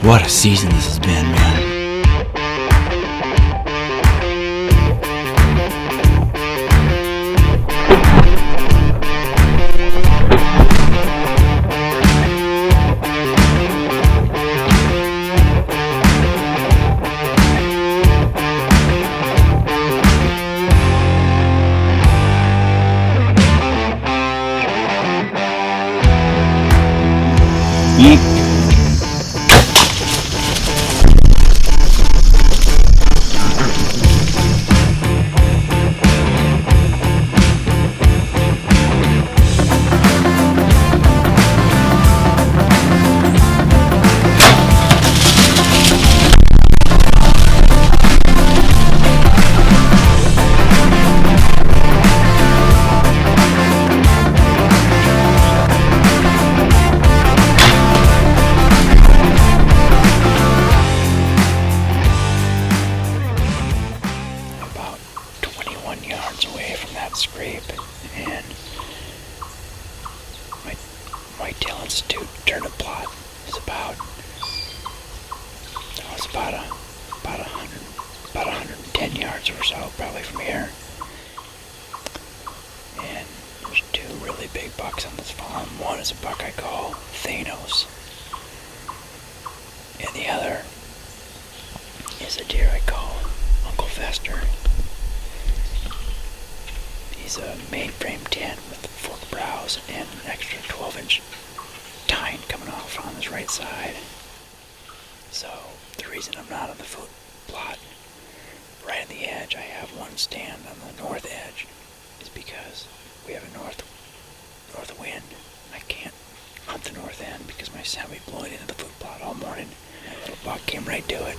What a season this has been, man. Yeet. Scrape, and my Whitetail Institute turnip plot is about 110 yards or so, probably from here. And there's two really big bucks on this farm. One is a buck I call Thanos, and the other is a deer I call Uncle Fester. He's a mainframe 10 with forked brows and an extra 12-inch tine coming off on his right side. So the reason I'm not on the foot plot right on the edge, I have one stand on the north edge, is because we have a north wind. I can't hunt the north end because my semi blowing into the foot plot all morning. That little buck came right to it.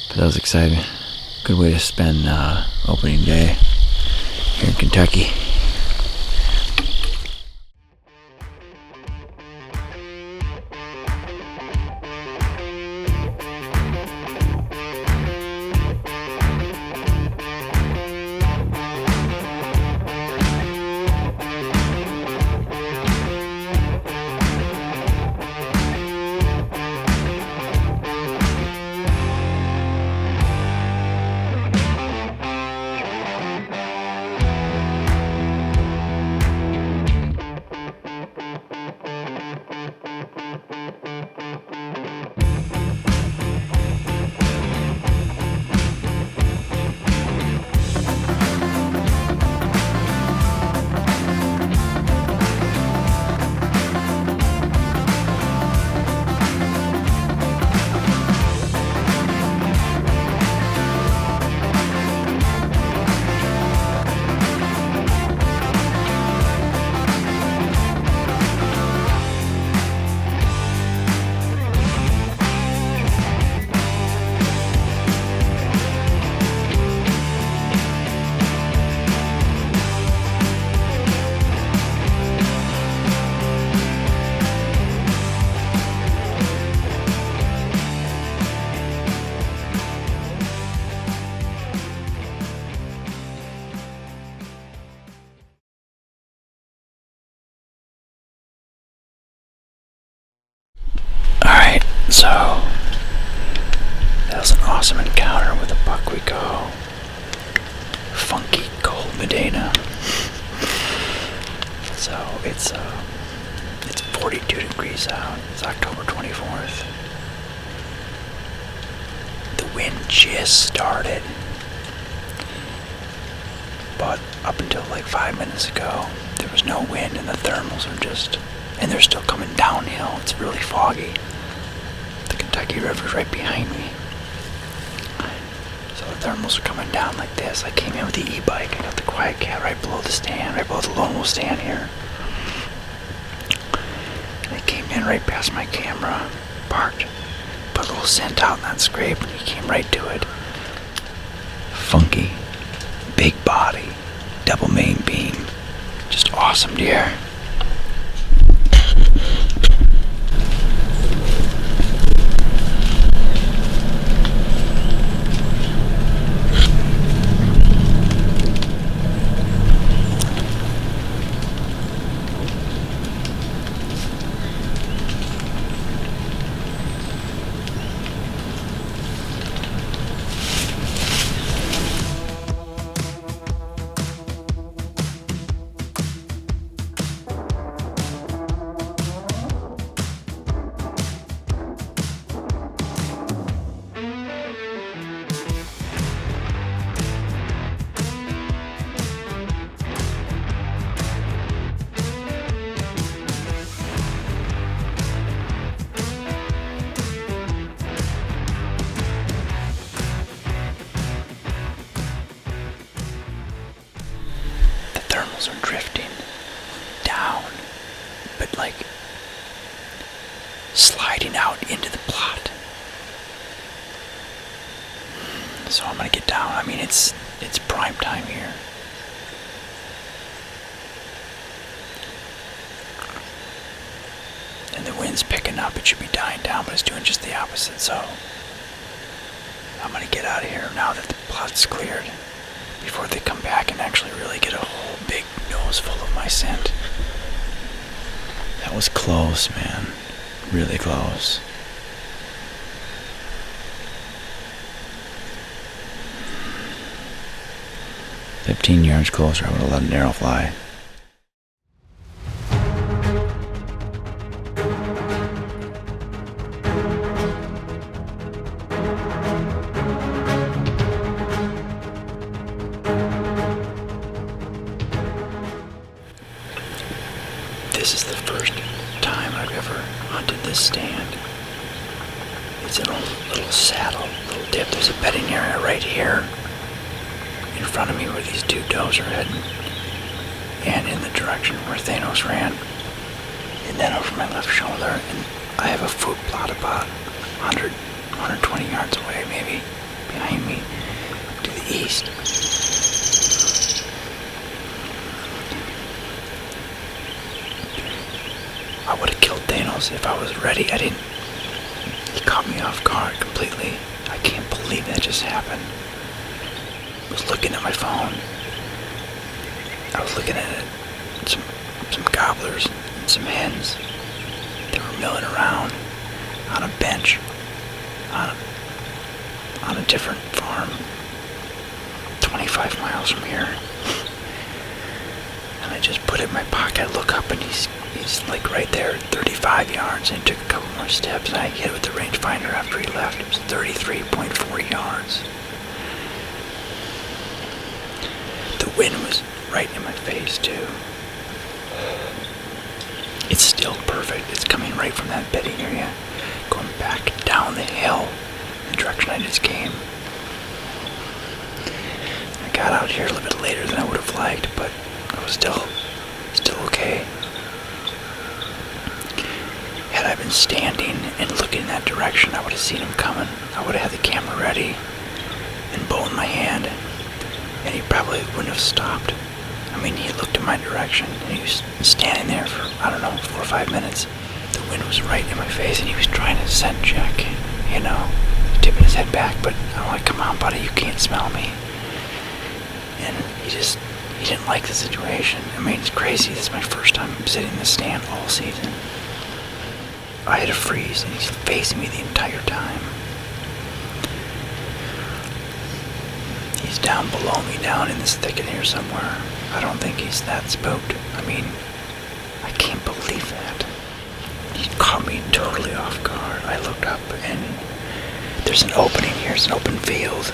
But that was exciting. Good way to spend opening day here in Kentucky. So, that was an awesome encounter with a buck we call Funky Cold Medina. So, it's 42 degrees out. It's October 24th. The wind just started. But up until like 5 minutes ago, there was no wind and the thermals are just, and they're still coming downhill. It's really foggy. The Kentucky River's right behind me. thermals are coming down like this. I came in with the e-bike. I got the QUIETKAT right below the stand, right below the lone wolf stand here. And it came in right past my camera, parked, put a little scent out in that scrape, and he came right to it. Funky, big body, double main beam, just awesome deer. Are drifting down, but like sliding out into the plot. So I'm gonna get down. I mean, it's prime time here. And the wind's picking up. It should be dying down, but it's doing just the opposite. So I'm gonna get out of here now that the plot's cleared, before they come back and actually really get a whole big nose full of my scent. That was close, man. Really close. "15 yards closer, I would have let an arrow fly." This is the first time I've ever hunted this stand. It's in a little saddle, little dip. There's a bedding area right here in front of me where these two does are heading, and in the direction where Thanos ran, and then over my left shoulder. And I have a food plot about 100, 120 yards away, maybe, behind me to the east. I would have killed Thanos if I was ready. He caught me off guard completely. I can't believe that just happened. I was looking at my phone. I was looking at some gobblers and some hens. They were milling around on a bench on a different farm 25 miles from here. And I just put it in my pocket. I look up and he's like right there, 35 yards, and he took a couple more steps, and I hit it with the rangefinder after he left. It was 33.4 yards. The wind was right in my face too. It's still perfect. It's coming right from that bedding area, going back down the hill in the direction I just came. I got out here a little bit later than I would have liked, but I was still okay. Had I been standing and looking in that direction, I would have seen him coming. I would have had the camera ready and bow in my hand, and he probably wouldn't have stopped. I mean, he looked in my direction, and he was standing there for, I don't know, 4 or 5 minutes. The wind was right in my face, and he was trying to scent check, you know, tipping his head back, but I'm like, "Come on, buddy, you can't smell me." And he didn't like the situation. I mean, it's crazy. This is my first time sitting in the stand all season. I had a freeze, and he's facing me the entire time. He's down below me, down in this thicket here somewhere. I don't think he's that spooked. I mean, I can't believe that. He caught me totally off guard. I looked up, and there's an opening here. It's an open field,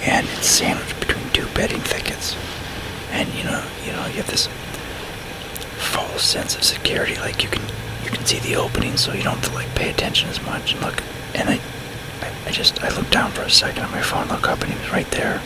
and it's sandwiched between two bedding thickets. And you know, you have this false sense of security, like you can see the opening, so you don't have to like pay attention as much. And look, and I I looked down for a second on my phone, look up, and he was right there.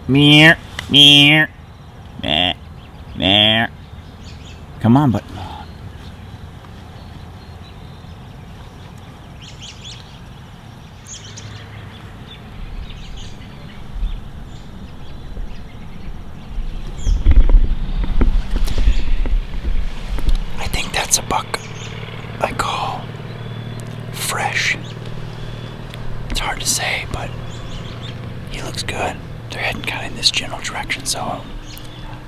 Meow, meow, meow, meow. Come on, but I think that's a buck I call fresh. It's hard to say, but he looks good. They're heading kind of in this general direction, so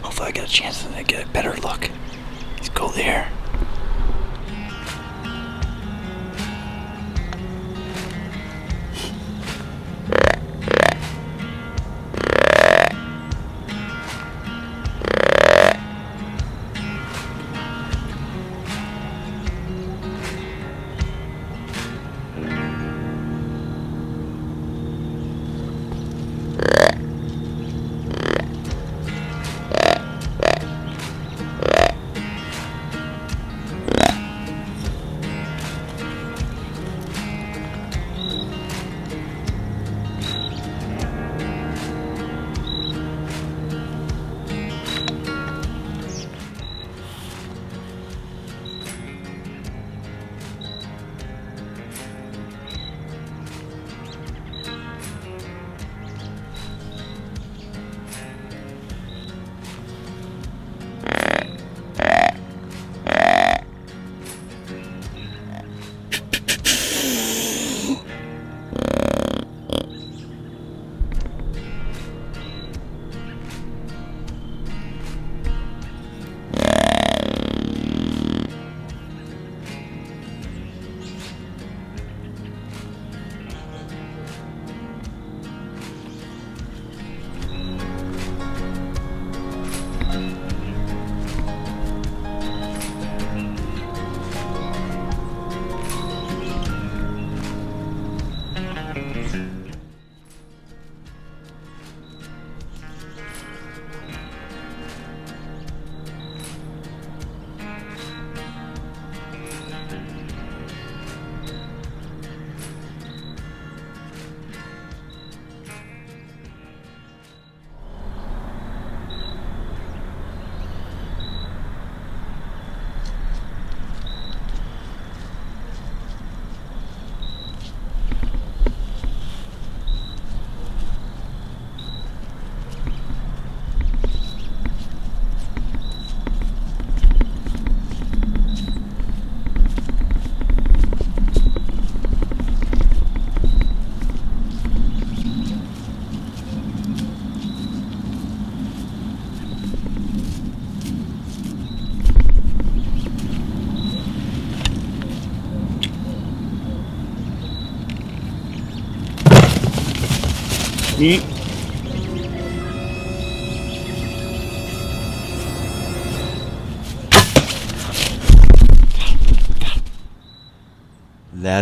hopefully I get a chance to get a better look. He's cool there.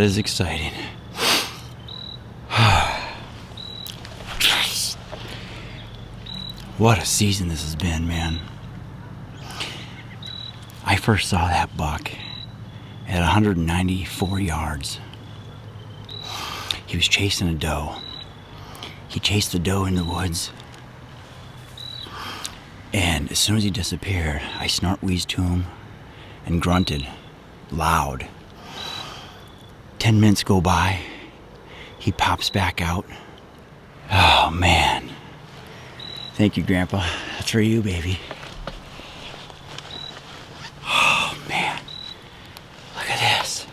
that is exciting. What a season this has been, man. I first saw that buck at 194 yards. He was chasing a doe. He chased the doe in the woods. And as soon as he disappeared, I snort wheezed to him and grunted loud. 10 minutes go by. He pops back out. Oh, man. Thank you, Grandpa. That's for you, baby. Oh, man. Look at this.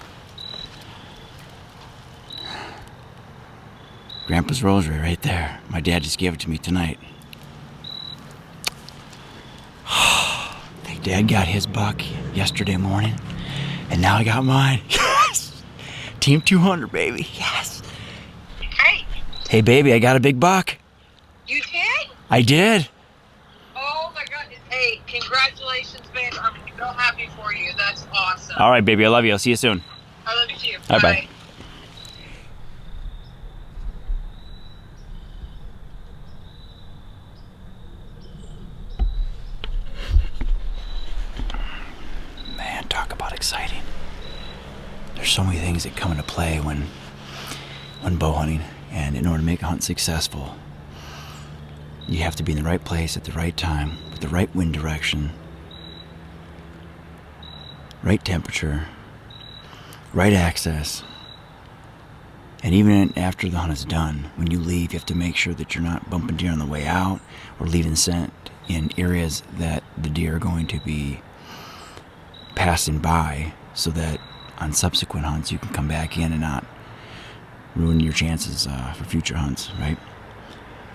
Grandpa's rosary right there. My dad just gave it to me tonight. Dad got his buck yesterday morning. And now I got mine. Yes! Team 200, baby. Yes! Hey! Hey, baby, I got a big buck. You did? I did. Oh my God. Hey, congratulations, babe. I'm so happy for you. That's awesome. All right, baby, I love you. I'll see you soon. I love you too. All right, bye. Man, talk about exciting. There's so many things that come into play when bow hunting, and in order to make a hunt successful, you have to be in the right place at the right time, with the right wind direction, right temperature, right access. And even after the hunt is done, when you leave, you have to make sure that you're not bumping deer on the way out or leaving scent in areas that the deer are going to be passing by, so that on subsequent hunts you can come back in and not ruin your chances for future hunts, right?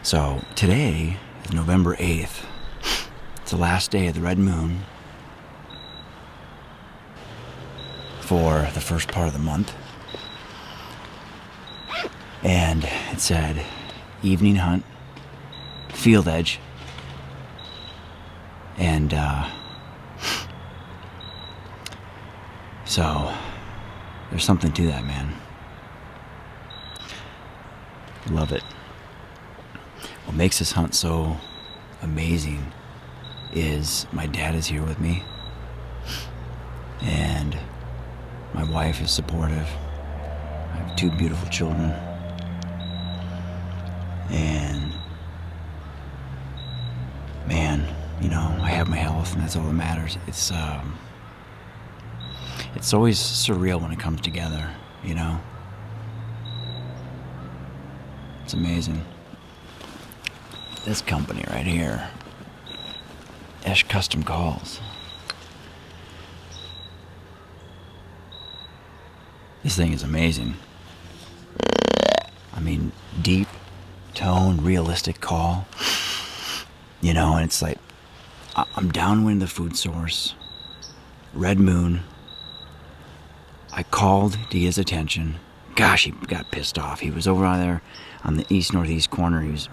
So today is November 8th. It's the last day of the red moon for the first part of the month. And it said evening hunt, field edge, and so there's something to that, man. Love it. What makes this hunt so amazing is my dad is here with me, and my wife is supportive. I have 2 beautiful children, and man, you know, I have my health, and that's all that matters. It's always surreal when it comes together, you know. It's amazing. This company right here, Esh Custom Calls. This thing is amazing. I mean, deep tone, realistic call. You know, and it's like, I'm downwind the food source, red moon. I called to get his attention. Gosh, he got pissed off. He was over there on the east-northeast corner. He was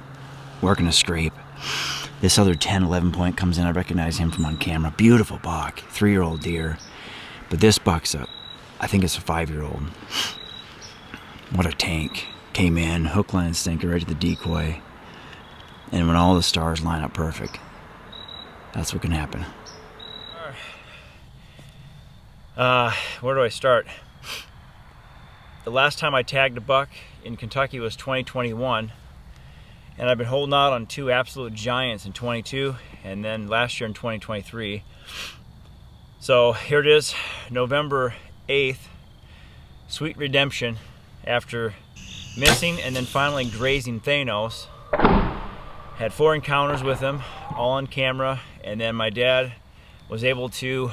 working a scrape. This other 10, 11 point comes in. I recognize him from on camera. Beautiful buck, 3-year-old deer. But this buck's I think it's a 5-year-old. What a tank. Came in, hook, line, and sinker right to the decoy. And when all the stars line up perfect, that's what can happen. Where do I start? The last time I tagged a buck in Kentucky was 2021, and I've been holding out on 2 absolute giants in 22, and then last year in 2023. So here it is, November 8th, sweet redemption after missing and then finally grazing Thanos. Had 4 encounters with him, all on camera, and then my dad was able to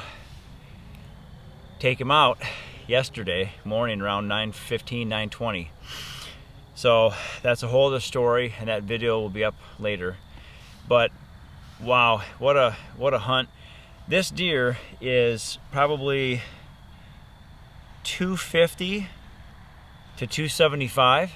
take him out yesterday morning around 9:15, 9:20. So that's a whole other story, and that video will be up later. But wow, what a hunt. This deer is probably 250 to 275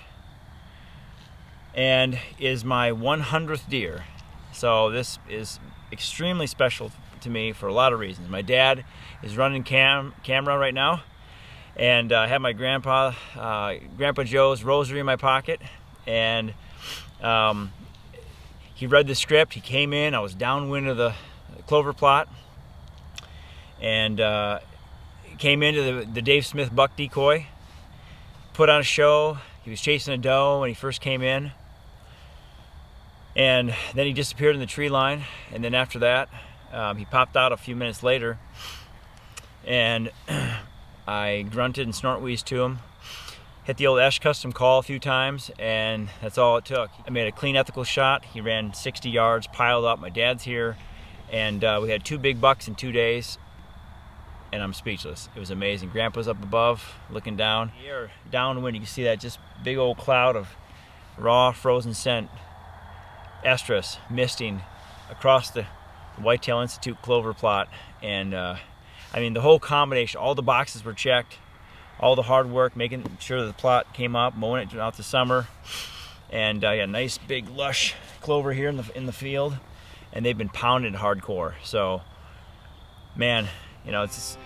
and is my 100th deer. So this is extremely special to me for a lot of reasons. My dad is running camera right now, and I have my Grandpa Joe's rosary in my pocket, and he read the script. He came in, I was downwind of the clover plot, and came into the Dave Smith buck decoy, put on a show. He was chasing a doe when he first came in, and then he disappeared in the tree line, and then after that he popped out a few minutes later, and I grunted and snort wheezed to him, hit the old Esh Custom Call a few times, and that's all it took. I made a clean, ethical shot. He ran 60 yards, piled up. My dad's here, and we had 2 big bucks in 2 days, and I'm speechless. It was amazing. Grandpa's up above looking down. Here, downwind, you can see that just big old cloud of raw frozen scent estrus misting across the Whitetail Institute clover plot, and I mean, the whole combination, all the boxes were checked, all the hard work, making sure the plot came up, mowing it throughout the summer, and I got a nice big lush clover here in the field, and they've been pounded hardcore. So, man, you know, it's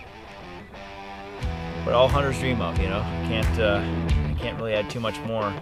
what all hunters dream of. You know, I can't really add too much more